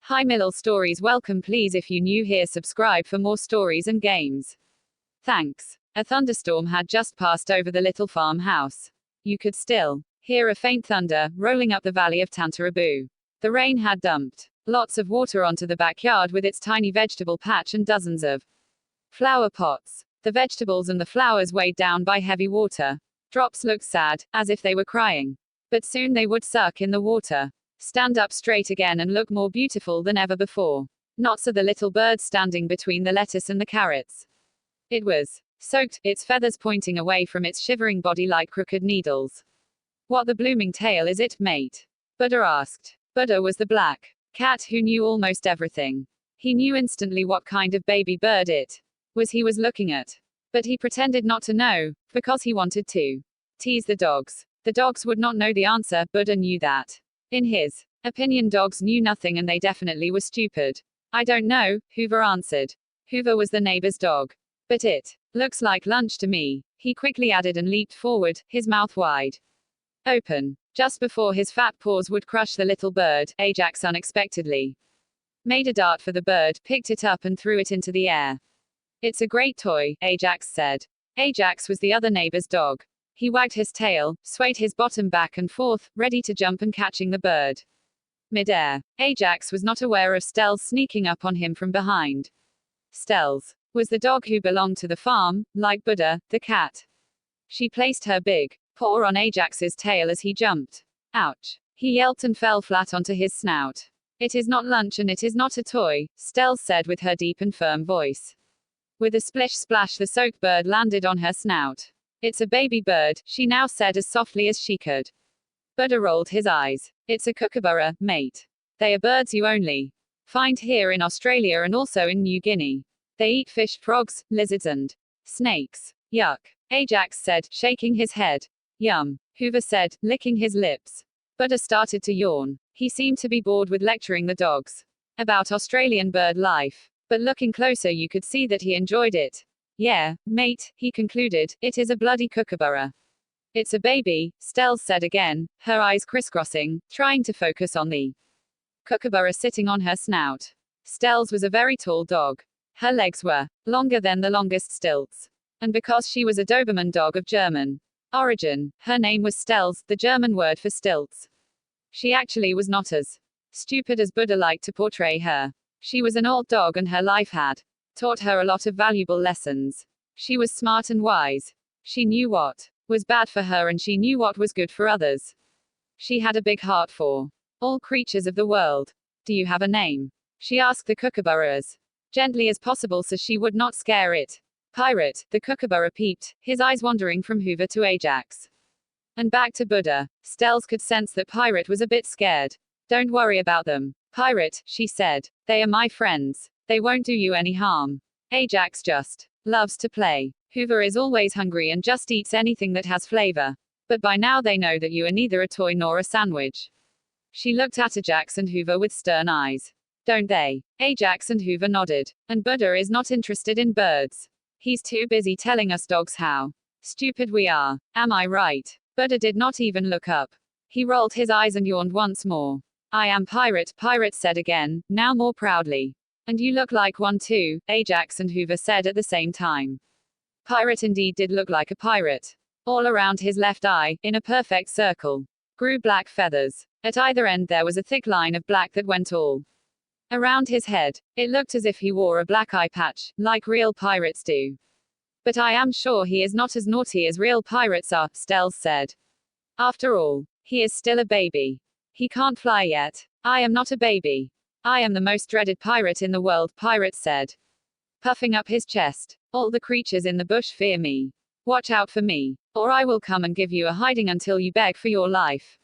Hi Milal Stories. Welcome. Please, if you new here, subscribe for more stories and games. Thanks. A thunderstorm had just passed over the little farmhouse. You could still hear a faint thunder rolling up the valley of Tantarabu. The rain had dumped lots of water onto the backyard with its tiny vegetable patch and dozens of flower pots. The vegetables and the flowers weighed down by heavy water. Drops looked sad, as if they were crying. But soon they would suck in the water, stand up straight again and look more beautiful than ever before. Not so the little bird standing between the lettuce and the carrots. It was soaked, its feathers pointing away from its shivering body like crooked needles. What the blooming tail is it, mate? Buddha asked. Buddha was the black cat who knew almost everything. He knew instantly what kind of baby bird it was he was looking at. But he pretended not to know, because he wanted to tease the dogs. The dogs would not know the answer. Buddha knew that. In his opinion, dogs knew nothing and they definitely were stupid. I don't know, Hoover answered. Hoover was the neighbor's dog. But it looks like lunch to me, he quickly added and leaped forward, his mouth wide open. Just before his fat paws would crush the little bird, Ajax unexpectedly made a dart for the bird, picked it up and threw it into the air. It's a great toy, Ajax said. Ajax was the other neighbor's dog. He wagged his tail, swayed his bottom back and forth, ready to jump and catching the bird mid-air. Ajax was not aware of Stells sneaking up on him from behind. Stells was the dog who belonged to the farm, like Buddha, the cat. She placed her big paw on Ajax's tail as he jumped. Ouch! He yelped and fell flat onto his snout. It is not lunch and it is not a toy, Stells said with her deep and firm voice. With a splish splash, the soaked bird landed on her snout. It's a baby bird, she now said as softly as she could. Buddha rolled his eyes. It's a kookaburra, mate. They are birds you only find here in Australia and also in New Guinea. They eat fish, frogs, lizards and snakes. Yuck. Ajax said, shaking his head. Yum. Hoover said, licking his lips. Buddha started to yawn. He seemed to be bored with lecturing the dogs about Australian bird life. But looking closer you could see that he enjoyed it. Yeah, mate, he concluded, it is a bloody kookaburra. It's a baby, Stells said again, her eyes crisscrossing, trying to focus on the kookaburra sitting on her snout. Stells was a very tall dog. Her legs were longer than the longest stilts. And because she was a Doberman dog of German origin, her name was Stells, the German word for stilts. She actually was not as stupid as Buddha liked to portray her. She was an old dog and her life had taught her a lot of valuable lessons. She was smart and wise. She knew what was bad for her and she knew what was good for others. She had a big heart for all creatures of the world. Do you have a name? She asked the kookaburra as gently as possible so she would not scare it. Pirate, the kookaburra peeped, his eyes wandering from Hoover to Ajax and back to Buddha. Stells could sense that Pirate was a bit scared. Don't worry about them, Pirate, she said. They are my friends. They won't do you any harm. Ajax just loves to play. Hoover is always hungry and just eats anything that has flavor. But by now they know that you are neither a toy nor a sandwich. She looked at Ajax and Hoover with stern eyes. Don't they? Ajax and Hoover nodded. And Buddha is not interested in birds. He's too busy telling us dogs how stupid we are. Am I right? Buddha did not even look up. He rolled his eyes and yawned once more. I am Pirate, Pirate said again, now more proudly. And you look like one too, Ajax and Hoover said at the same time. Pirate indeed did look like a pirate. All around his left eye, in a perfect circle, grew black feathers. At either end there was a thick line of black that went all around his head. It looked as if he wore a black eye patch, like real pirates do. But I am sure he is not as naughty as real pirates are, Stells said. After all, he is still a baby. He can't fly yet. I am not a baby. I am the most dreaded pirate in the world, Pirate said, puffing up his chest. All the creatures in the bush fear me. Watch out for me, or I will come and give you a hiding until you beg for your life.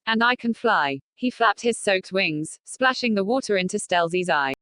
And I can fly. He flapped his soaked wings, splashing the water into Stells's eye.